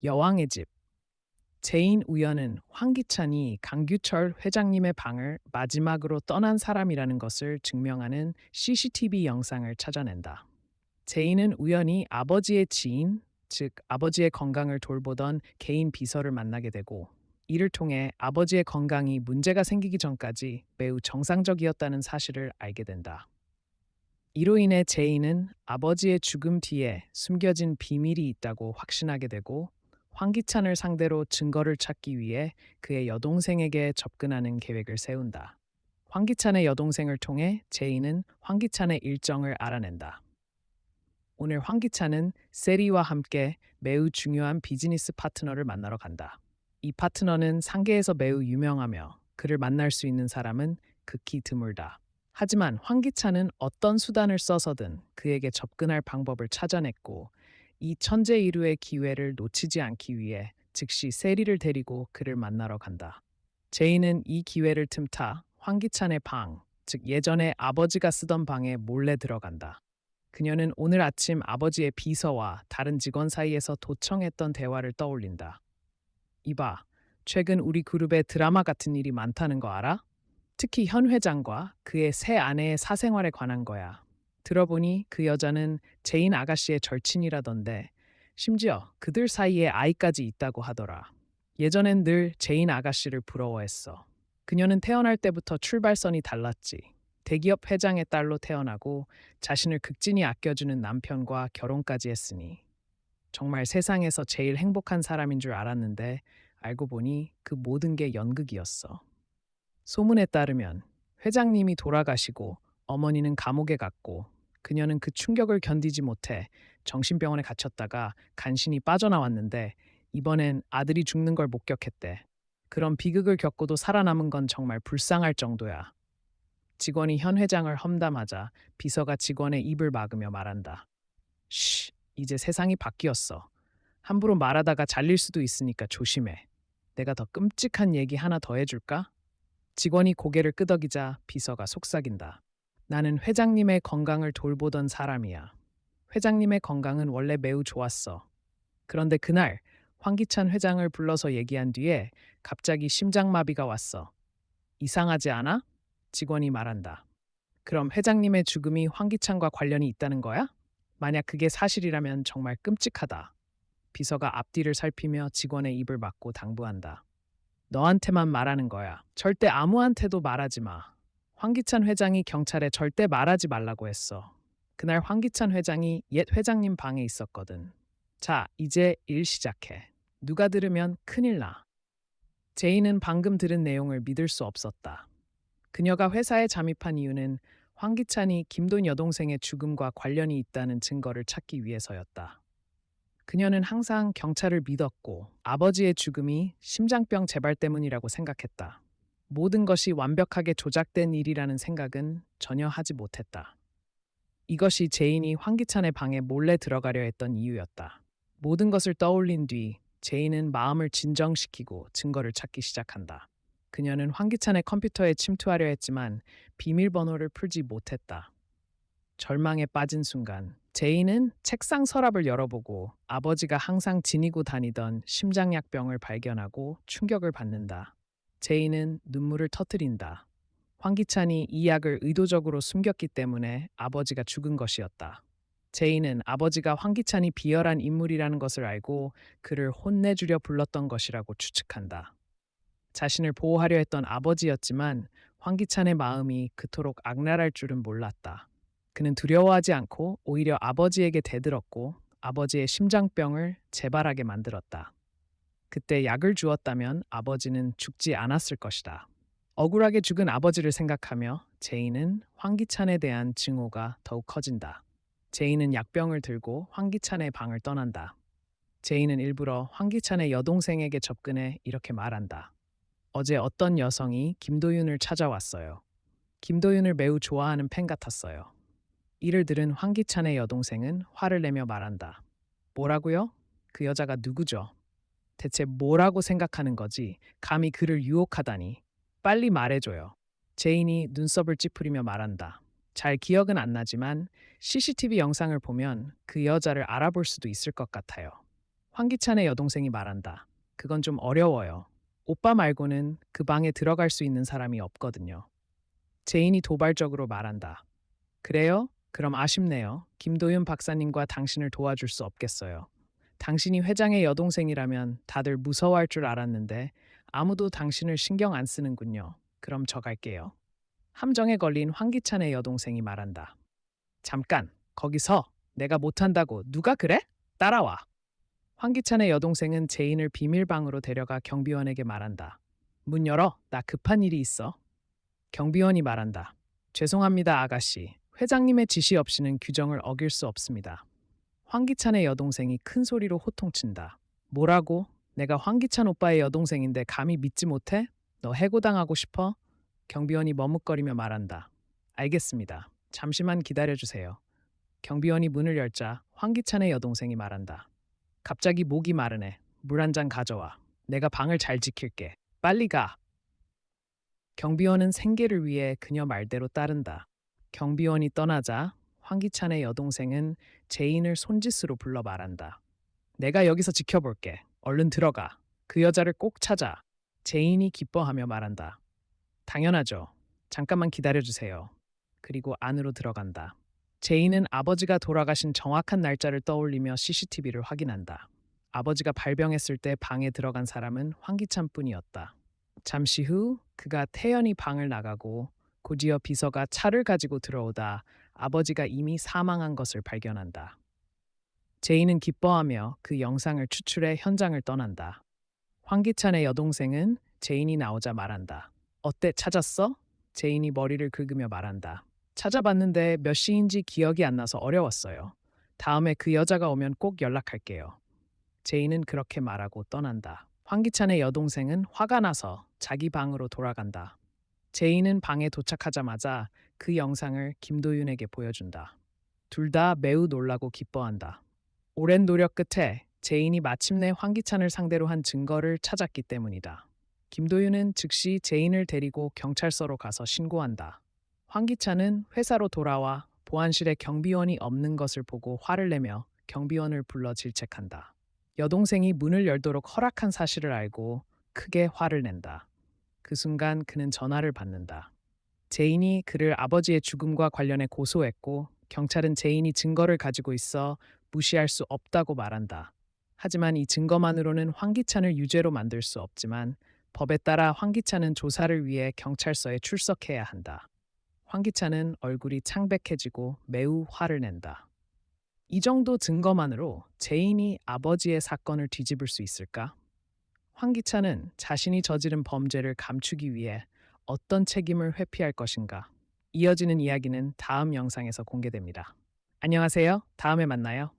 여왕의 집. 제인 우연은 황기찬이 강규철 회장님의 방을 마지막으로 떠난 사람이라는 것을 증명하는 CCTV 영상을 찾아낸다. 제인은 우연히 아버지의 지인, 즉 아버지의 건강을 돌보던 개인 비서를 만나게 되고, 이를 통해 아버지의 건강이 문제가 생기기 전까지 매우 정상적이었다는 사실을 알게 된다. 이로 인해 제인은 아버지의 죽음 뒤에 숨겨진 비밀이 있다고 확신하게 되고, 황기찬을 상대로 증거를 찾기 위해 그의 여동생에게 접근하는 계획을 세운다. 황기찬의 여동생을 통해 제인은 황기찬의 일정을 알아낸다. 오늘 황기찬은 세리와 함께 매우 중요한 비즈니스 파트너를 만나러 간다. 이 파트너는 상계에서 매우 유명하며 그를 만날 수 있는 사람은 극히 드물다. 하지만 황기찬은 어떤 수단을 써서든 그에게 접근할 방법을 찾아냈고, 이 천재이루의 기회를 놓치지 않기 위해 즉시 세리를 데리고 그를 만나러 간다. 제인은 이 기회를 틈타 황기찬의 방, 즉 예전에 아버지가 쓰던 방에 몰래 들어간다. 그녀는 오늘 아침 아버지의 비서와 다른 직원 사이에서 도청했던 대화를 떠올린다. 이봐, 최근 우리 그룹에 드라마 같은 일이 많다는 거 알아? 특히 현 회장과 그의 새 아내의 사생활에 관한 거야. 들어보니 그 여자는 제인 아가씨의 절친이라던데, 심지어 그들 사이에 아이까지 있다고 하더라. 예전엔 늘 제인 아가씨를 부러워했어. 그녀는 태어날 때부터 출발선이 달랐지. 대기업 회장의 딸로 태어나고 자신을 극진히 아껴주는 남편과 결혼까지 했으니 정말 세상에서 제일 행복한 사람인 줄 알았는데, 알고 보니 그 모든 게 연극이었어. 소문에 따르면 회장님이 돌아가시고 어머니는 감옥에 갔고, 그녀는 그 충격을 견디지 못해 정신병원에 갇혔다가 간신히 빠져나왔는데, 이번엔 아들이 죽는 걸 목격했대. 그런 비극을 겪고도 살아남은 건 정말 불쌍할 정도야. 직원이 현 회장을 험담하자 비서가 직원의 입을 막으며 말한다. 쉬, 이제 세상이 바뀌었어. 함부로 말하다가 잘릴 수도 있으니까 조심해. 내가 더 끔찍한 얘기 하나 더 해줄까? 직원이 고개를 끄덕이자 비서가 속삭인다. 나는 회장님의 건강을 돌보던 사람이야. 회장님의 건강은 원래 매우 좋았어. 그런데 그날 황기찬 회장을 불러서 얘기한 뒤에 갑자기 심장마비가 왔어. 이상하지 않아? 직원이 말한다. 그럼 회장님의 죽음이 황기찬과 관련이 있다는 거야? 만약 그게 사실이라면 정말 끔찍하다. 비서가 앞뒤를 살피며 직원의 입을 막고 당부한다. 너한테만 말하는 거야. 절대 아무한테도 말하지 마. 황기찬 회장이 경찰에 절대 말하지 말라고 했어. 그날 황기찬 회장이 옛 회장님 방에 있었거든. 자, 이제 일 시작해. 누가 들으면 큰일 나. 제인은 방금 들은 내용을 믿을 수 없었다. 그녀가 회사에 잠입한 이유는 황기찬이 김돈 여동생의 죽음과 관련이 있다는 증거를 찾기 위해서였다. 그녀는 항상 경찰을 믿었고 아버지의 죽음이 심장병 재발 때문이라고 생각했다. 모든 것이 완벽하게 조작된 일이라는 생각은 전혀 하지 못했다. 이것이 제인이 황기찬의 방에 몰래 들어가려 했던 이유였다. 모든 것을 떠올린 뒤 제인은 마음을 진정시키고 증거를 찾기 시작한다. 그녀는 황기찬의 컴퓨터에 침투하려 했지만 비밀번호를 풀지 못했다. 절망에 빠진 순간 제인은 책상 서랍을 열어보고 아버지가 항상 지니고 다니던 심장약병을 발견하고 충격을 받는다. 제인은 눈물을 터뜨린다. 황기찬이 이 약을 의도적으로 숨겼기 때문에 아버지가 죽은 것이었다. 제인은 아버지가 황기찬이 비열한 인물이라는 것을 알고 그를 혼내주려 불렀던 것이라고 추측한다. 자신을 보호하려 했던 아버지였지만 황기찬의 마음이 그토록 악랄할 줄은 몰랐다. 그는 두려워하지 않고 오히려 아버지에게 대들었고 아버지의 심장병을 재발하게 만들었다. 그때 약을 주었다면 아버지는 죽지 않았을 것이다. 억울하게 죽은 아버지를 생각하며 제인은 황기찬에 대한 증오가 더욱 커진다. 제인은 약병을 들고 황기찬의 방을 떠난다. 제인은 일부러 황기찬의 여동생에게 접근해 이렇게 말한다. 어제 어떤 여성이 김도윤을 찾아왔어요. 김도윤을 매우 좋아하는 팬 같았어요. 이를 들은 황기찬의 여동생은 화를 내며 말한다. 뭐라고요? 그 여자가 누구죠? 대체 뭐라고 생각하는 거지? 감히 그를 유혹하다니. 빨리 말해줘요. 제인이 눈썹을 찌푸리며 말한다. 잘 기억은 안 나지만 CCTV 영상을 보면 그 여자를 알아볼 수도 있을 것 같아요. 황기찬의 여동생이 말한다. 그건 좀 어려워요. 오빠 말고는 그 방에 들어갈 수 있는 사람이 없거든요. 제인이 도발적으로 말한다. 그래요? 그럼 아쉽네요. 김도윤 박사님과 당신을 도와줄 수 없겠어요. 당신이 회장의 여동생이라면 다들 무서워할 줄 알았는데 아무도 당신을 신경 안 쓰는군요. 그럼 저 갈게요. 함정에 걸린 황기찬의 여동생이 말한다. 잠깐, 거기서 내가 못한다고 누가 그래? 따라와. 황기찬의 여동생은 제인을 비밀방으로 데려가 경비원에게 말한다. 문 열어. 나 급한 일이 있어. 경비원이 말한다. 죄송합니다, 아가씨. 회장님의 지시 없이는 규정을 어길 수 없습니다. 황기찬의 여동생이 큰 소리로 호통친다. 뭐라고? 내가 황기찬 오빠의 여동생인데 감히 믿지 못해? 너 해고당하고 싶어? 경비원이 머뭇거리며 말한다. 알겠습니다. 잠시만 기다려주세요. 경비원이 문을 열자 황기찬의 여동생이 말한다. 갑자기 목이 마르네. 물 한 잔 가져와. 내가 방을 잘 지킬게. 빨리 가. 경비원은 생계를 위해 그녀 말대로 따른다. 경비원이 떠나자 황기찬의 여동생은 제인을 손짓으로 불러 말한다. 내가 여기서 지켜볼게. 얼른 들어가. 그 여자를 꼭 찾아. 제인이 기뻐하며 말한다. 당연하죠. 잠깐만 기다려주세요. 그리고 안으로 들어간다. 제인은 아버지가 돌아가신 정확한 날짜를 떠올리며 CCTV를 확인한다. 아버지가 발병했을 때 방에 들어간 사람은 황기찬뿐이었다. 잠시 후 그가 태연히 방을 나가고 곧이어 비서가 차를 가지고 들어오다 아버지가 이미 사망한 것을 발견한다. 제인은 기뻐하며 그 영상을 추출해 현장을 떠난다. 황기찬의 여동생은 제인이 나오자 말한다. 어때 찾았어? 제인이 머리를 긁으며 말한다. 찾아봤는데 몇 시인지 기억이 안 나서 어려웠어요. 다음에 그 여자가 오면 꼭 연락할게요. 제인은 그렇게 말하고 떠난다. 황기찬의 여동생은 화가 나서 자기 방으로 돌아간다. 제인은 방에 도착하자마자 그 영상을 김도윤에게 보여준다. 둘 다 매우 놀라고 기뻐한다. 오랜 노력 끝에 제인이 마침내 황기찬을 상대로 한 증거를 찾았기 때문이다. 김도윤은 즉시 제인을 데리고 경찰서로 가서 신고한다. 황기찬은 회사로 돌아와 보안실에 경비원이 없는 것을 보고 화를 내며 경비원을 불러 질책한다. 여동생이 문을 열도록 허락한 사실을 알고 크게 화를 낸다. 그 순간 그는 전화를 받는다. 제인이 그를 아버지의 죽음과 관련해 고소했고 경찰은 제인이 증거를 가지고 있어 무시할 수 없다고 말한다. 하지만 이 증거만으로는 황기찬을 유죄로 만들 수 없지만 법에 따라 황기찬은 조사를 위해 경찰서에 출석해야 한다. 황기찬은 얼굴이 창백해지고 매우 화를 낸다. 이 정도 증거만으로 제인이 아버지의 사건을 뒤집을 수 있을까? 황기찬은 자신이 저지른 범죄를 감추기 위해 어떤 책임을 회피할 것인가? 이어지는 이야기는 다음 영상에서 공개됩니다. 안녕하세요. 다음에 만나요.